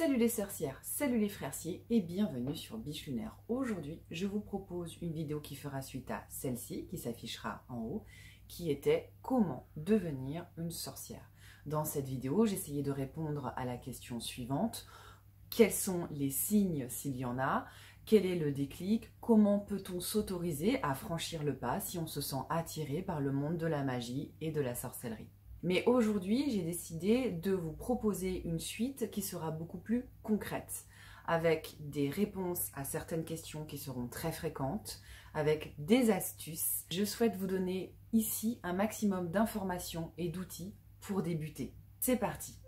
Salut les sorcières, salut les frères-ciers et bienvenue sur Biche Lunaire. Aujourd'hui, je vous propose une vidéo qui fera suite à celle-ci, qui s'affichera en haut, qui était « Comment devenir une sorcière ?» Dans cette vidéo, j'essayais de répondre à la question suivante. Quels sont les signes s'il y en a? Quel est le déclic? Comment peut-on s'autoriser à franchir le pas si on se sent attiré par le monde de la magie et de la sorcellerie? Mais aujourd'hui, j'ai décidé de vous proposer une suite qui sera beaucoup plus concrète, avec des réponses à certaines questions qui seront très fréquentes, avec des astuces. Je souhaite vous donner ici un maximum d'informations et d'outils pour débuter. C'est parti!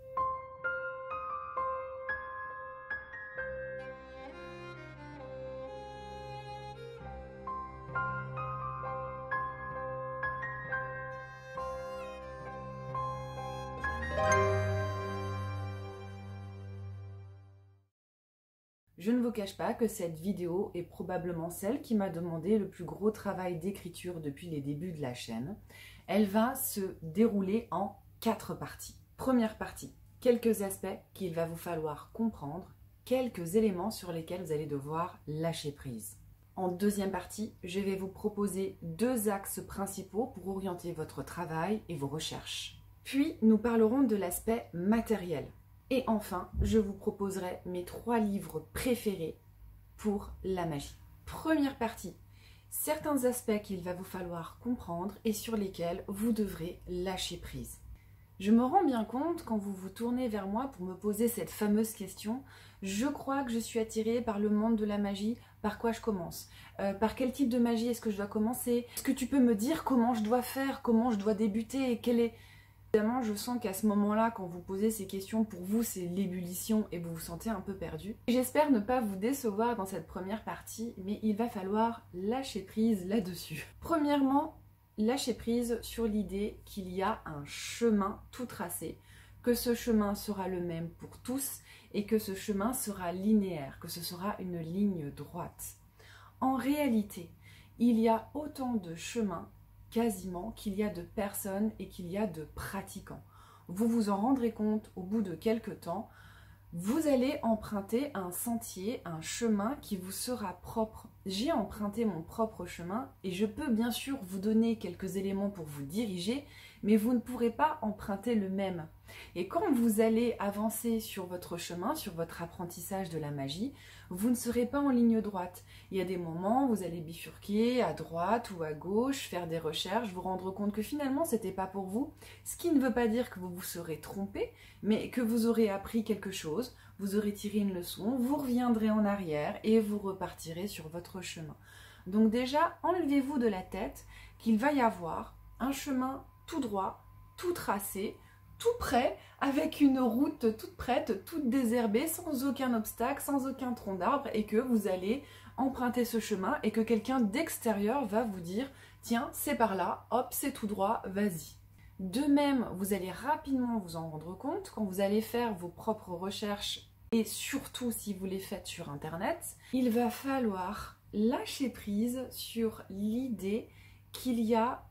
Je ne vous cache pas que cette vidéo est probablement celle qui m'a demandé le plus gros travail d'écriture depuis les débuts de la chaîne. Elle va se dérouler en 4 parties. Première partie, quelques aspects qu'il va vous falloir comprendre, quelques éléments sur lesquels vous allez devoir lâcher prise. En deuxième partie, je vais vous proposer 2 axes principaux pour orienter votre travail et vos recherches. Puis, nous parlerons de l'aspect matériel. Et enfin, je vous proposerai mes 3 livres préférés pour la magie. Première partie, certains aspects qu'il va vous falloir comprendre et sur lesquels vous devrez lâcher prise. Je me rends bien compte quand vous vous tournez vers moi pour me poser cette fameuse question, je crois que je suis attirée par le monde de la magie, par quoi je commence? Par quel type de magie est-ce que je dois commencer? Est-ce que tu peux me dire comment je dois faire, comment je dois débuter et quel est... Évidemment, je sens qu'à ce moment-là, quand vous posez ces questions, pour vous, c'est l'ébullition et vous vous sentez un peu perdu. J'espère ne pas vous décevoir dans cette première partie, mais il va falloir lâcher prise là-dessus. Premièrement, lâcher prise sur l'idée qu'il y a un chemin tout tracé, que ce chemin sera le même pour tous et que ce chemin sera linéaire, que ce sera une ligne droite. En réalité, il y a autant de chemins quasiment qu'il y a de personnes et qu'il y a de pratiquants. Vous vous en rendrez compte au bout de quelques temps, vous allez emprunter un sentier, un chemin qui vous sera propre. J'ai emprunté mon propre chemin et je peux bien sûr vous donner quelques éléments pour vous diriger, mais vous ne pourrez pas emprunter le même. Et quand vous allez avancer sur votre chemin, sur votre apprentissage de la magie, vous ne serez pas en ligne droite. Il y a des moments où vous allez bifurquer à droite ou à gauche, faire des recherches, vous rendre compte que finalement c'était pas pour vous, ce qui ne veut pas dire que vous vous serez trompé, mais que vous aurez appris quelque chose, vous aurez tiré une leçon, vous reviendrez en arrière et vous repartirez sur votre chemin. Donc déjà, enlevez-vous de la tête qu'il va y avoir un chemin tout droit, tout tracé, tout prêt, avec une route toute prête, toute désherbée, sans aucun obstacle, sans aucun tronc d'arbre, et que vous allez emprunter ce chemin et que quelqu'un d'extérieur va vous dire « Tiens, c'est par là, hop, c'est tout droit, vas-y ». De même, vous allez rapidement vous en rendre compte quand vous allez faire vos propres recherches et surtout si vous les faites sur Internet, il va falloir lâcher prise sur l'idée qu'il y a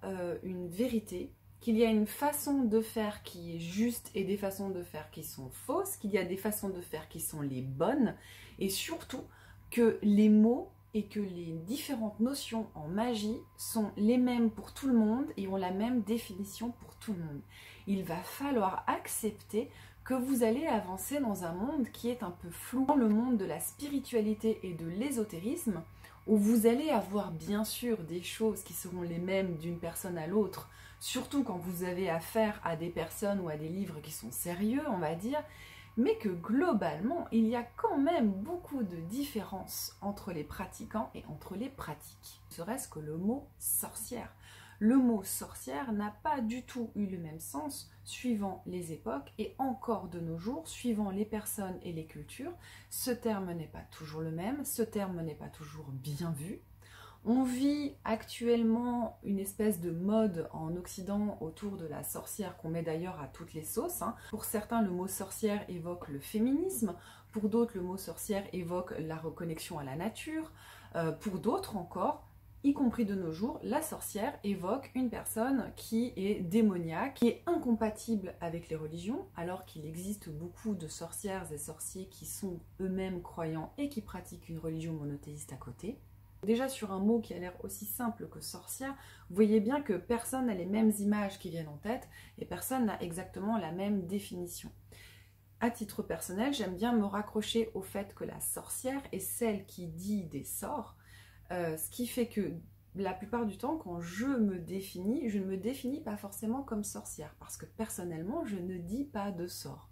une vérité, qu'il y a une façon de faire qui est juste et des façons de faire qui sont fausses, qu'il y a des façons de faire qui sont les bonnes et surtout que les mots et que les différentes notions en magie sont les mêmes pour tout le monde et ont la même définition pour tout le monde. Il va falloir accepter que vous allez avancer dans un monde qui est un peu flou, dans le monde de la spiritualité et de l'ésotérisme, où vous allez avoir bien sûr des choses qui seront les mêmes d'une personne à l'autre, surtout quand vous avez affaire à des personnes ou à des livres qui sont sérieux, on va dire, mais que globalement, il y a quand même beaucoup de différences entre les pratiquants et entre les pratiques. Serait-ce que le mot sorcière. Le mot sorcière n'a pas du tout eu le même sens suivant les époques et encore de nos jours, suivant les personnes et les cultures. Ce terme n'est pas toujours le même, ce terme n'est pas toujours bien vu. On vit actuellement une espèce de mode en Occident autour de la sorcière qu'on met d'ailleurs à toutes les sauces. Pour certains, le mot sorcière évoque le féminisme. Pour d'autres, le mot sorcière évoque la reconnexion à la nature. Pour d'autres encore, y compris de nos jours, la sorcière évoque une personne qui est démoniaque, qui est incompatible avec les religions, alors qu'il existe beaucoup de sorcières et sorciers qui sont eux-mêmes croyants et qui pratiquent une religion monothéiste à côté. Déjà sur un mot qui a l'air aussi simple que sorcière, vous voyez bien que personne n'a les mêmes images qui viennent en tête et personne n'a exactement la même définition. À titre personnel, j'aime bien me raccrocher au fait que la sorcière est celle qui dit des sorts, ce qui fait que la plupart du temps, quand je me définis, je ne me définis pas forcément comme sorcière, parce que personnellement, je ne dis pas de sorts.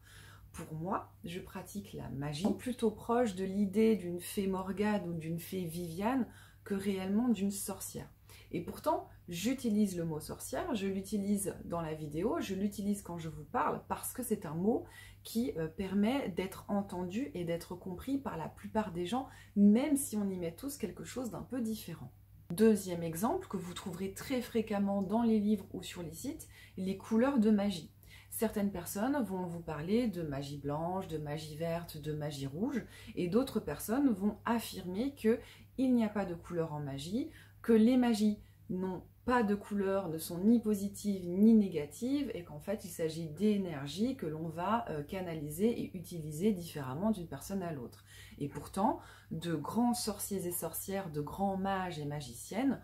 Pour moi, je pratique la magie, plutôt proche de l'idée d'une fée Morgane ou d'une fée Viviane que réellement d'une sorcière. Et pourtant, j'utilise le mot sorcière, je l'utilise dans la vidéo, je l'utilise quand je vous parle, parce que c'est un mot qui permet d'être entendu et d'être compris par la plupart des gens, même si on y met tous quelque chose d'un peu différent. Deuxième exemple que vous trouverez très fréquemment dans les livres ou sur les sites, les couleurs de magie. Certaines personnes vont vous parler de magie blanche, de magie verte, de magie rouge, et d'autres personnes vont affirmer qu'il n'y a pas de couleur en magie, que les magies n'ont pas de couleur, ne sont ni positives ni négatives, et qu'en fait il s'agit d'énergie que l'on va canaliser et utiliser différemment d'une personne à l'autre. Et pourtant, de grands sorciers et sorcières, de grands mages et magiciennes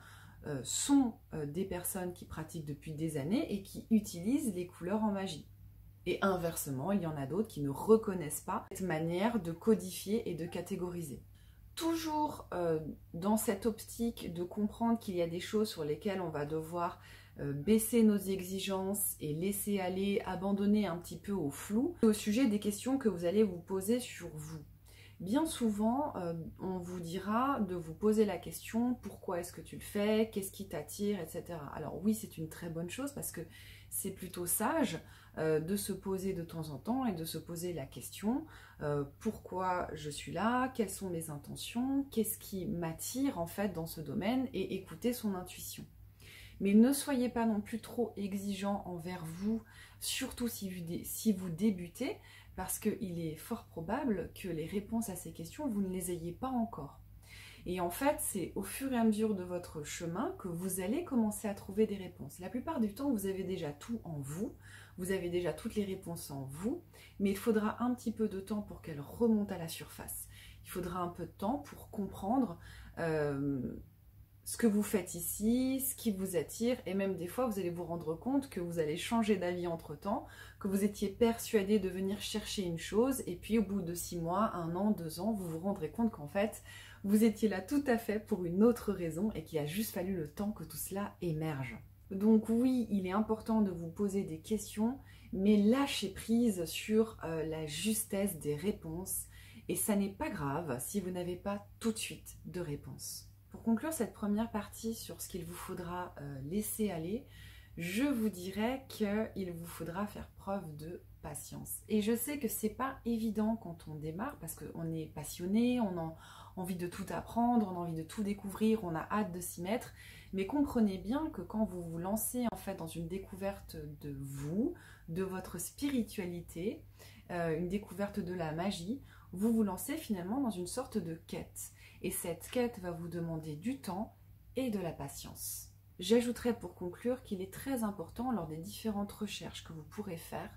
sont des personnes qui pratiquent depuis des années et qui utilisent les couleurs en magie. Et inversement, il y en a d'autres qui ne reconnaissent pas cette manière de codifier et de catégoriser. Toujours dans cette optique de comprendre qu'il y a des choses sur lesquelles on va devoir baisser nos exigences et laisser aller, abandonner un petit peu au flou, au sujet des questions que vous allez vous poser sur vous. Bien souvent, on vous dira de vous poser la question « Pourquoi est-ce que tu le fais ? Qu'est-ce qui t'attire ?» etc. Alors oui, c'est une très bonne chose parce que c'est plutôt sage de se poser de temps en temps et de se poser la question pourquoi je suis là, quelles sont mes intentions, qu'est-ce qui m'attire en fait dans ce domaine et écouter son intuition. Mais ne soyez pas non plus trop exigeant envers vous, surtout si vous débutez, parce qu'il est fort probable que les réponses à ces questions, vous ne les ayez pas encore. Et en fait, c'est au fur et à mesure de votre chemin que vous allez commencer à trouver des réponses. La plupart du temps, vous avez déjà tout en vous, vous avez déjà toutes les réponses en vous, mais il faudra un petit peu de temps pour qu'elles remontent à la surface. Il faudra un peu de temps pour comprendre ce que vous faites ici, ce qui vous attire, et même des fois, vous allez vous rendre compte que vous allez changer d'avis entre-temps, que vous étiez persuadé de venir chercher une chose, et puis au bout de 6 mois, 1 an, 2 ans, vous vous rendrez compte qu'en fait, vous étiez là tout à fait pour une autre raison, et qu'il a juste fallu le temps que tout cela émerge. Donc oui, il est important de vous poser des questions, mais lâchez prise sur la justesse des réponses, et ça n'est pas grave si vous n'avez pas tout de suite de réponse. Pour conclure cette première partie sur ce qu'il vous faudra laisser aller, je vous dirais qu'il vous faudra faire preuve de patience. Et je sais que c'est pas évident quand on démarre parce qu'on est passionné, on a envie de tout apprendre, on a envie de tout découvrir, on a hâte de s'y mettre. Mais comprenez bien que quand vous vous lancez en fait dans une découverte de vous, de votre spiritualité, une découverte de la magie, vous vous lancez finalement dans une sorte de quête. Et cette quête va vous demander du temps et de la patience. J'ajouterai pour conclure qu'il est très important lors des différentes recherches que vous pourrez faire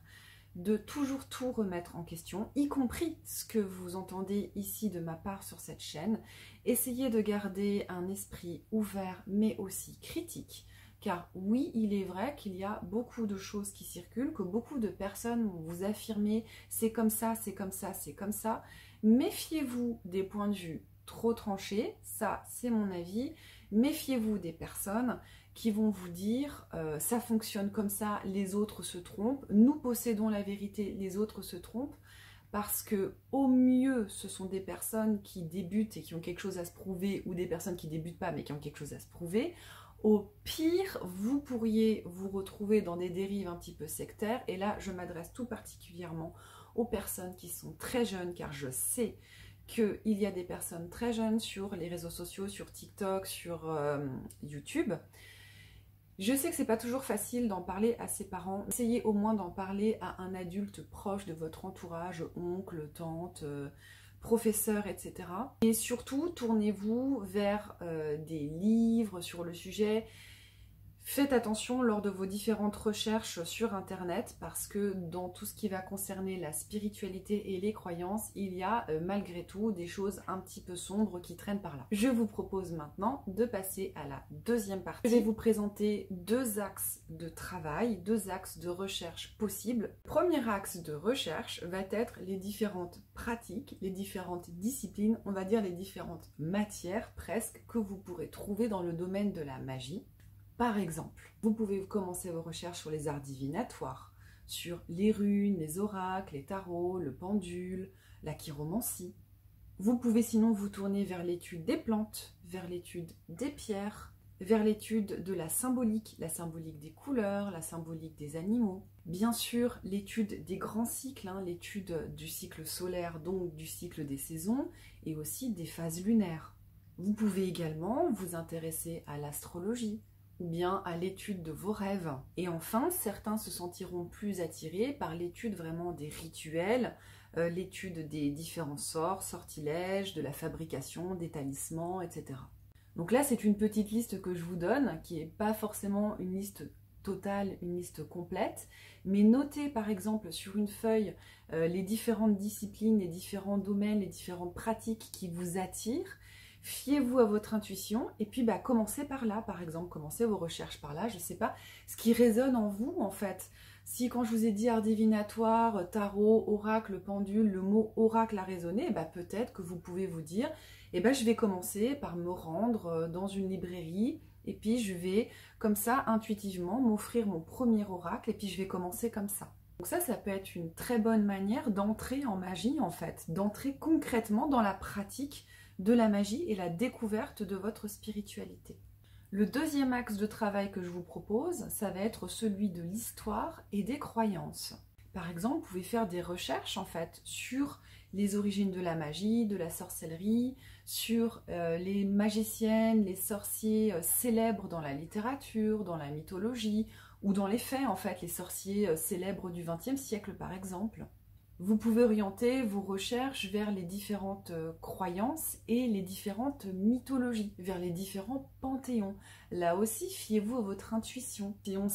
de toujours tout remettre en question, y compris ce que vous entendez ici de ma part sur cette chaîne. Essayez de garder un esprit ouvert mais aussi critique, car oui, il est vrai qu'il y a beaucoup de choses qui circulent, que beaucoup de personnes vont vous affirmer c'est comme ça, c'est comme ça, c'est comme ça. Méfiez-vous des points de vue trop tranchés, ça c'est mon avis. Méfiez-vous des personnes qui vont vous dire ça fonctionne comme ça, les autres se trompent, nous possédons la vérité, les autres se trompent, parce que au mieux ce sont des personnes qui débutent et qui ont quelque chose à se prouver, ou des personnes qui débutent pas mais qui ont quelque chose à se prouver. Au pire, vous pourriez vous retrouver dans des dérives un petit peu sectaires, et là je m'adresse tout particulièrement aux personnes qui sont très jeunes, car je sais qu'il y a des personnes très jeunes sur les réseaux sociaux, sur TikTok, sur YouTube. Je sais que c'est pas toujours facile d'en parler à ses parents. Essayez au moins d'en parler à un adulte proche de votre entourage, oncle, tante, professeurs, etc. Et surtout, tournez-vous vers des livres sur le sujet. Faites attention lors de vos différentes recherches sur Internet parce que dans tout ce qui va concerner la spiritualité et les croyances, il y a malgré tout des choses un petit peu sombres qui traînent par là. Je vous propose maintenant de passer à la deuxième partie. Je vais vous présenter deux axes de travail, deux axes de recherche possibles. Le premier axe de recherche va être les différentes pratiques, les différentes disciplines, on va dire les différentes matières presque que vous pourrez trouver dans le domaine de la magie. Par exemple, vous pouvez commencer vos recherches sur les arts divinatoires, sur les runes, les oracles, les tarots, le pendule, la chiromancie. Vous pouvez sinon vous tourner vers l'étude des plantes, vers l'étude des pierres, vers l'étude de la symbolique des couleurs, la symbolique des animaux. Bien sûr, l'étude des grands cycles, l'étude du cycle solaire, donc du cycle des saisons, et aussi des phases lunaires. Vous pouvez également vous intéresser à l'astrologie, ou bien à l'étude de vos rêves. Et enfin, certains se sentiront plus attirés par l'étude vraiment des rituels, l'étude des différents sorts, sortilèges, de la fabrication, des talismans, etc. Donc là, c'est une petite liste que je vous donne, qui n'est pas forcément une liste totale, une liste complète, mais notez par exemple sur une feuille les différentes disciplines, les différents domaines, les différentes pratiques qui vous attirent. Fiez-vous à votre intuition et puis commencez par là, par exemple, commencez vos recherches par là, je ne sais pas, ce qui résonne en vous en fait. Si quand je vous ai dit art divinatoire, tarot, oracle, pendule, le mot oracle a résonné, peut-être que vous pouvez vous dire, je vais commencer par me rendre dans une librairie et puis je vais comme ça intuitivement m'offrir mon premier oracle et puis je vais commencer comme ça. Donc ça peut être une très bonne manière d'entrer en magie en fait, d'entrer concrètement dans la pratique de la magie et la découverte de votre spiritualité. Le deuxième axe de travail que je vous propose, ça va être celui de l'histoire et des croyances. Par exemple, vous pouvez faire des recherches en fait sur les origines de la magie, de la sorcellerie, sur les magiciennes, les sorciers célèbres dans la littérature, dans la mythologie ou dans les faits en fait, les sorciers célèbres du XXe siècle par exemple. Vous pouvez orienter vos recherches vers les différentes croyances et les différentes mythologies, vers les différents panthéons. Là aussi, fiez-vous à votre intuition. Les panthéons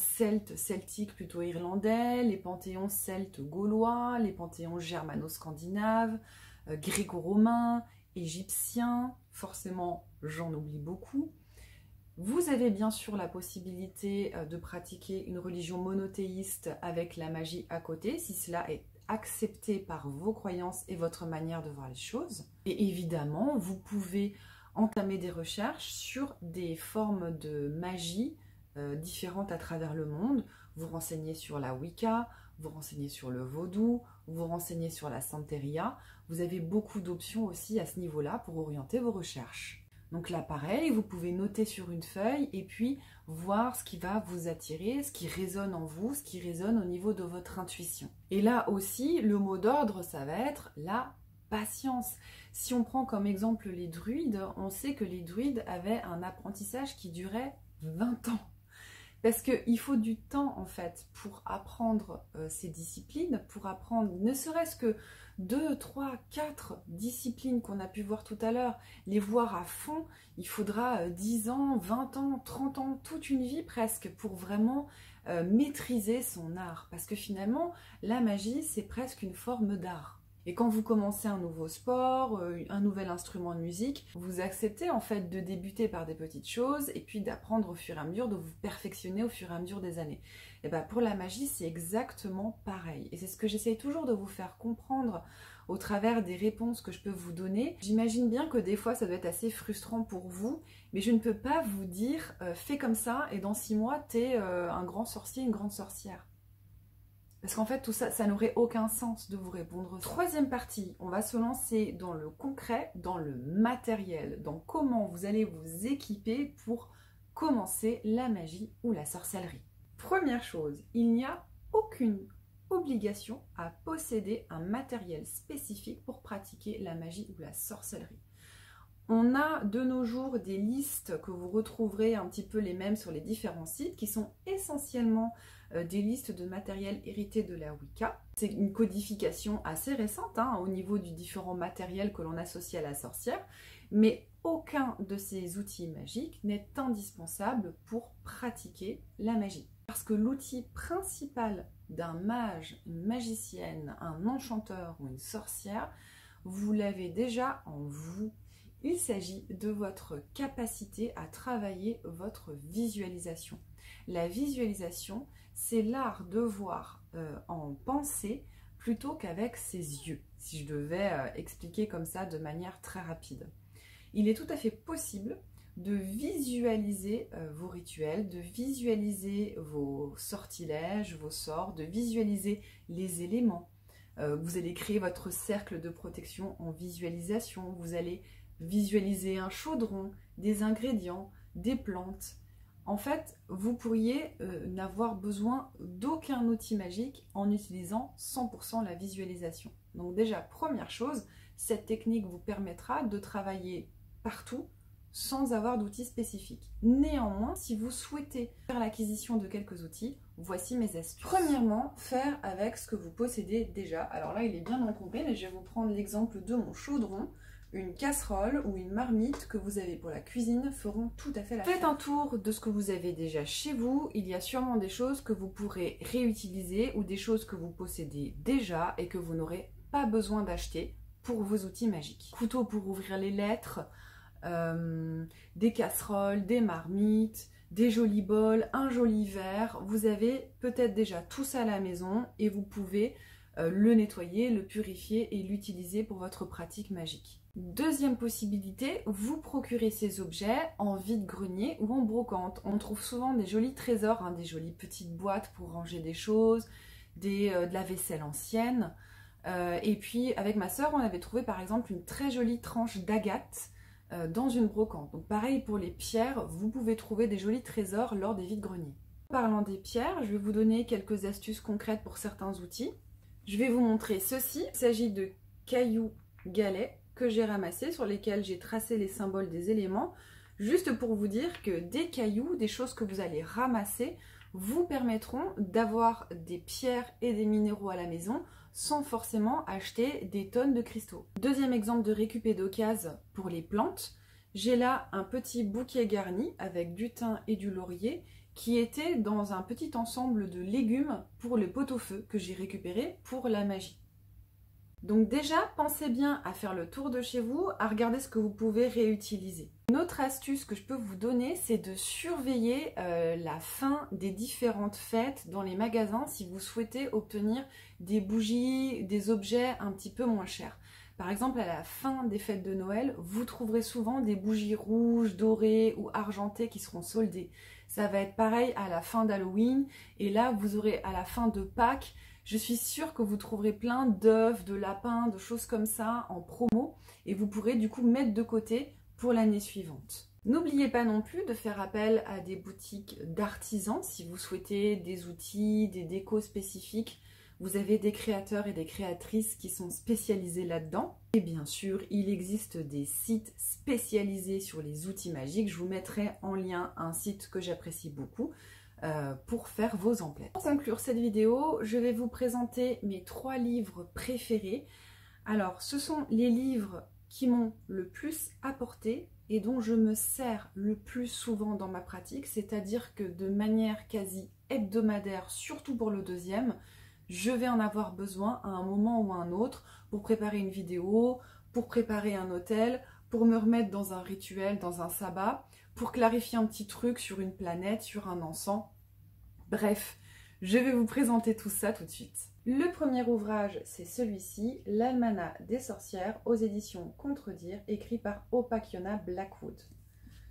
celtiques plutôt irlandais, les panthéons celtes gaulois, les panthéons germano-scandinaves, gréco-romains, égyptiens, forcément j'en oublie beaucoup. Vous avez bien sûr la possibilité de pratiquer une religion monothéiste avec la magie à côté, si cela est accepté par vos croyances et votre manière de voir les choses. Et évidemment, vous pouvez entamer des recherches sur des formes de magie différentes à travers le monde. Vous renseignez sur la Wicca, vous renseignez sur le vaudou, vous renseignez sur la santeria. Vous avez beaucoup d'options aussi à ce niveau-là pour orienter vos recherches. Donc là, pareil, vous pouvez noter sur une feuille et puis voir ce qui va vous attirer, ce qui résonne en vous, ce qui résonne au niveau de votre intuition. Et là aussi, le mot d'ordre, ça va être la patience. Si on prend comme exemple les druides, on sait que les druides avaient un apprentissage qui durait 20 ans. Parce qu'il faut du temps en fait pour apprendre ces disciplines, pour apprendre ne serait-ce que 2, 3, 4 disciplines qu'on a pu voir tout à l'heure, les voir à fond, il faudra 10 ans, 20 ans, 30 ans, toute une vie presque pour vraiment maîtriser son art. Parce que finalement, la magie, c'est presque une forme d'art. Et quand vous commencez un nouveau sport, un nouvel instrument de musique, vous acceptez en fait de débuter par des petites choses et puis d'apprendre au fur et à mesure, de vous perfectionner au fur et à mesure des années. Et pour la magie, c'est exactement pareil. Et c'est ce que j'essaye toujours de vous faire comprendre au travers des réponses que je peux vous donner. J'imagine bien que des fois, ça doit être assez frustrant pour vous, mais je ne peux pas vous dire « fais comme ça et dans 6 mois, t'es un grand sorcier, une grande sorcière ». Parce qu'en fait, tout ça, ça n'aurait aucun sens de vous répondre. Troisième partie, on va se lancer dans le concret, dans le matériel, dans comment vous allez vous équiper pour commencer la magie ou la sorcellerie. Première chose, il n'y a aucune obligation à posséder un matériel spécifique pour pratiquer la magie ou la sorcellerie. On a de nos jours des listes que vous retrouverez un petit peu les mêmes sur les différents sites qui sont essentiellement des listes de matériel hérité de la Wicca. C'est une codification assez récente au niveau du différent matériel que l'on associe à la sorcière, mais aucun de ces outils magiques n'est indispensable pour pratiquer la magie. Parce que l'outil principal d'un mage, une magicienne, un enchanteur ou une sorcière, vous l'avez déjà en vous. Il s'agit de votre capacité à travailler votre visualisation. La visualisation, c'est l'art de voir en pensée plutôt qu'avec ses yeux, si je devais expliquer comme ça de manière très rapide. Il est tout à fait possible de visualiser vos rituels, de visualiser vos sortilèges, vos sorts, de visualiser les éléments. Vous allez créer votre cercle de protection en visualisation, vous allez visualiser un chaudron, des ingrédients, des plantes. En fait, vous pourriez n'avoir besoin d'aucun outil magique en utilisant 100% la visualisation. Donc déjà, première chose, cette technique vous permettra de travailler partout sans avoir d'outils spécifiques. Néanmoins, si vous souhaitez faire l'acquisition de quelques outils, voici mes astuces. Premièrement, faire avec ce que vous possédez déjà. Alors là, il est bien encombré, mais je vais vous prendre l'exemple de mon chaudron. Une casserole ou une marmite que vous avez pour la cuisine feront tout à fait l'affaire. Faites un tour de ce que vous avez déjà chez vous. Il y a sûrement des choses que vous pourrez réutiliser ou des choses que vous possédez déjà et que vous n'aurez pas besoin d'acheter pour vos outils magiques. Couteau pour ouvrir les lettres, des casseroles, des marmites, des jolis bols, un joli verre. Vous avez peut-être déjà tout ça à la maison et vous pouvez le nettoyer, le purifier et l'utiliser pour votre pratique magique. Deuxième possibilité, vous procurez ces objets en vide-grenier ou en brocante. On trouve souvent des jolis trésors, des jolies petites boîtes pour ranger des choses, de la vaisselle ancienne. Et puis avec ma sœur, on avait trouvé par exemple une très jolie tranche d'agate dans une brocante. Donc pareil pour les pierres, vous pouvez trouver des jolis trésors lors des vide-greniers. Parlant des pierres, je vais vous donner quelques astuces concrètes pour certains outils. Je vais vous montrer ceci. Il s'agit de cailloux galets que j'ai ramassés, sur lesquels j'ai tracé les symboles des éléments, juste pour vous dire que des cailloux, des choses que vous allez ramasser, vous permettront d'avoir des pierres et des minéraux à la maison sans forcément acheter des tonnes de cristaux. Deuxième exemple de récupé d'occasion pour les plantes, j'ai là un petit bouquet garni avec du thym et du laurier qui était dans un petit ensemble de légumes pour le pot-au-feu que j'ai récupéré pour la magie. Donc déjà, pensez bien à faire le tour de chez vous, à regarder ce que vous pouvez réutiliser. Une autre astuce que je peux vous donner, c'est de surveiller la fin des différentes fêtes dans les magasins si vous souhaitez obtenir des bougies, des objets un petit peu moins chers. Par exemple, à la fin des fêtes de Noël, vous trouverez souvent des bougies rouges, dorées ou argentées qui seront soldées. Ça va être pareil à la fin d'Halloween et là, vous aurez à la fin de Pâques. Je suis sûre que vous trouverez plein d'œufs, de lapins, de choses comme ça en promo et vous pourrez du coup mettre de côté pour l'année suivante. N'oubliez pas non plus de faire appel à des boutiques d'artisans si vous souhaitez des outils, des décos spécifiques. Vous avez des créateurs et des créatrices qui sont spécialisés là-dedans. Et bien sûr, il existe des sites spécialisés sur les outils magiques. Je vous mettrai en lien un site que j'apprécie beaucoup pour faire vos emplettes. Pour conclure cette vidéo, je vais vous présenter mes 3 livres préférés. Alors, ce sont les livres qui m'ont le plus apporté et dont je me sers le plus souvent dans ma pratique, c'est-à-dire que de manière quasi hebdomadaire, surtout pour le deuxième, je vais en avoir besoin à un moment ou à un autre pour préparer une vidéo, pour préparer un hôtel, pour me remettre dans un rituel, dans un sabbat, pour clarifier un petit truc sur une planète, sur un encens. Bref, je vais vous présenter tout ça tout de suite. Le premier ouvrage, c'est celui-ci, l'Almanach des sorcières aux éditions Contredire, écrit par Opakiona Blackwood.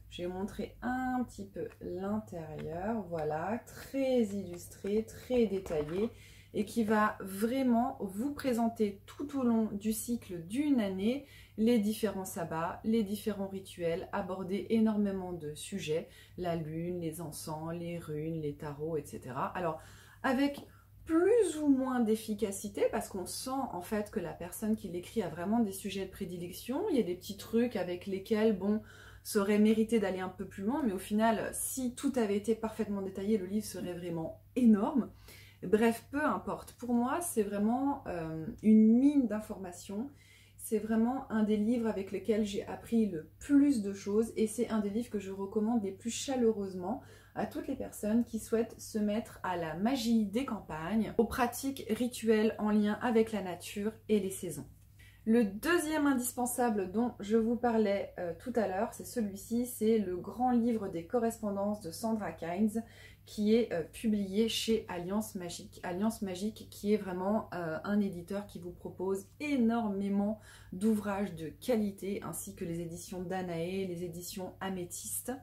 Je vais vous montrer un petit peu l'intérieur, voilà, très illustré, très détaillé, et qui va vraiment vous présenter tout au long du cycle d'une année les différents sabbats, les différents rituels, aborder énormément de sujets, la lune, les encens, les runes, les tarots, etc. Alors, avec plus ou moins d'efficacité parce qu'on sent en fait que la personne qui l'écrit a vraiment des sujets de prédilection. Il y a des petits trucs avec lesquels, bon, ça aurait mérité d'aller un peu plus loin, mais au final, si tout avait été parfaitement détaillé, le livre serait vraiment énorme. Bref, peu importe. Pour moi, c'est vraiment une mine d'informations. C'est vraiment un des livres avec lesquels j'ai appris le plus de choses et c'est un des livres que je recommande les plus chaleureusement à toutes les personnes qui souhaitent se mettre à la magie des campagnes, aux pratiques rituelles en lien avec la nature et les saisons. Le deuxième indispensable dont je vous parlais tout à l'heure, c'est celui-ci, c'est le grand livre des correspondances de Sandra Kynes qui est publié chez Alliance Magique. Alliance Magique qui est vraiment un éditeur qui vous propose énormément d'ouvrages de qualité ainsi que les éditions Danae, les éditions Améthyste.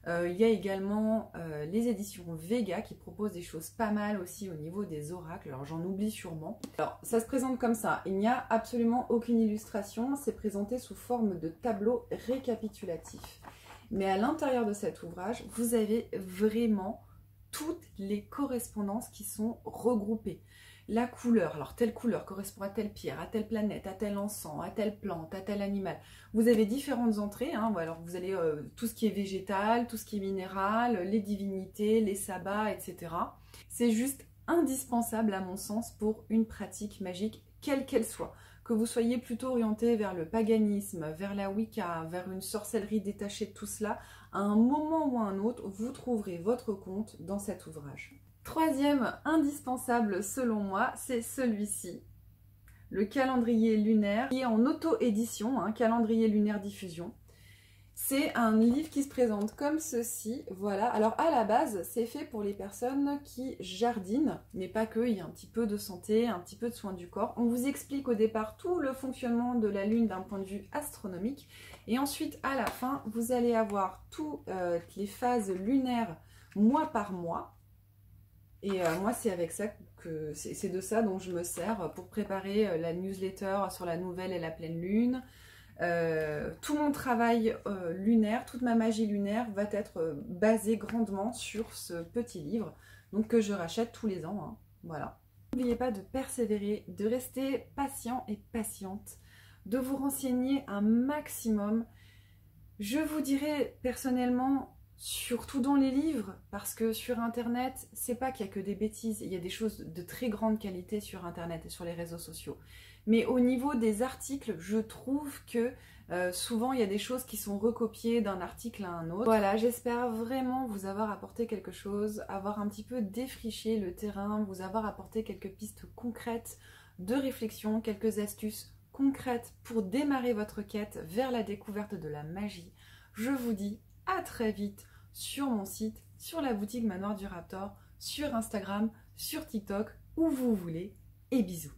Il y a également les éditions Vega qui proposent des choses pas mal aussi au niveau des oracles, alors j'en oublie sûrement. Alors ça se présente comme ça, il n'y a absolument aucune illustration, c'est présenté sous forme de tableau récapitulatif. Mais à l'intérieur de cet ouvrage, vous avez vraiment toutes les correspondances qui sont regroupées. La couleur, alors telle couleur correspond à telle pierre, à telle planète, à tel encens, à telle plante, à tel animal. Vous avez différentes entrées, hein, alors vous allez tout ce qui est végétal, tout ce qui est minéral, les divinités, les sabbats, etc. C'est juste indispensable à mon sens pour une pratique magique, quelle qu'elle soit. Que vous soyez plutôt orienté vers le paganisme, vers la Wicca, vers une sorcellerie détachée de tout cela, à un moment ou à un autre, vous trouverez votre compte dans cet ouvrage. Troisième indispensable selon moi, c'est celui-ci, le calendrier lunaire, qui est en auto-édition, calendrier lunaire diffusion. C'est un livre qui se présente comme ceci, voilà. Alors à la base, c'est fait pour les personnes qui jardinent, mais pas que, il y a un petit peu de santé, un petit peu de soins du corps. On vous explique au départ tout le fonctionnement de la Lune d'un point de vue astronomique, et ensuite à la fin, vous allez avoir toutes les phases lunaires mois par mois. Et moi, c'est avec ça que c'est de ça dont je me sers pour préparer la newsletter sur la nouvelle et la pleine lune. Tout mon travail lunaire, toute ma magie lunaire va être basée grandement sur ce petit livre, donc que je rachète tous les ans. Hein. Voilà. N'oubliez pas de persévérer, de rester patient et patiente, de vous renseigner un maximum. Je vous dirais personnellement, surtout dans les livres, parce que sur internet, c'est pas qu'il y a que des bêtises, il y a des choses de très grande qualité sur internet et sur les réseaux sociaux. Mais au niveau des articles, je trouve que souvent il y a des choses qui sont recopiées d'un article à un autre. Voilà, j'espère vraiment vous avoir apporté quelque chose, avoir un petit peu défriché le terrain, vous avoir apporté quelques pistes concrètes de réflexion, quelques astuces concrètes pour démarrer votre quête vers la découverte de la magie. Je vous dis à très vite sur mon site, sur la boutique Manoir du Raptor, sur Instagram, sur TikTok, où vous voulez, et bisous.